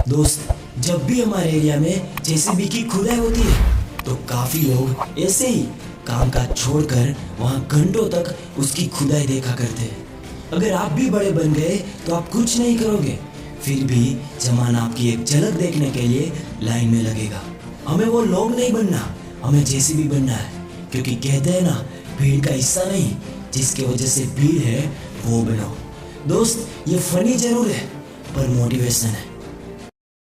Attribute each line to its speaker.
Speaker 1: दोस्त, जब भी हमारे एरिया में जेसीबी की खुदाई होती है तो काफी लोग ऐसे ही काम काज छोड़कर वहां घंटों तक उसकी खुदाई देखा करते हैं। अगर आप भी बड़े बन गए तो आप कुछ नहीं करोगे, फिर भी जमाना आपकी एक झलक देखने के लिए लाइन में लगेगा। हमें वो लोग नहीं बनना, हमें जेसीबी बनना है, क्योंकि कहते हैं ना, भीड़ का हिस्सा नहीं, जिसकी वजह से भीड़ है वो बनो। दोस्त, ये फनी जरूर है पर मोटिवेशन है।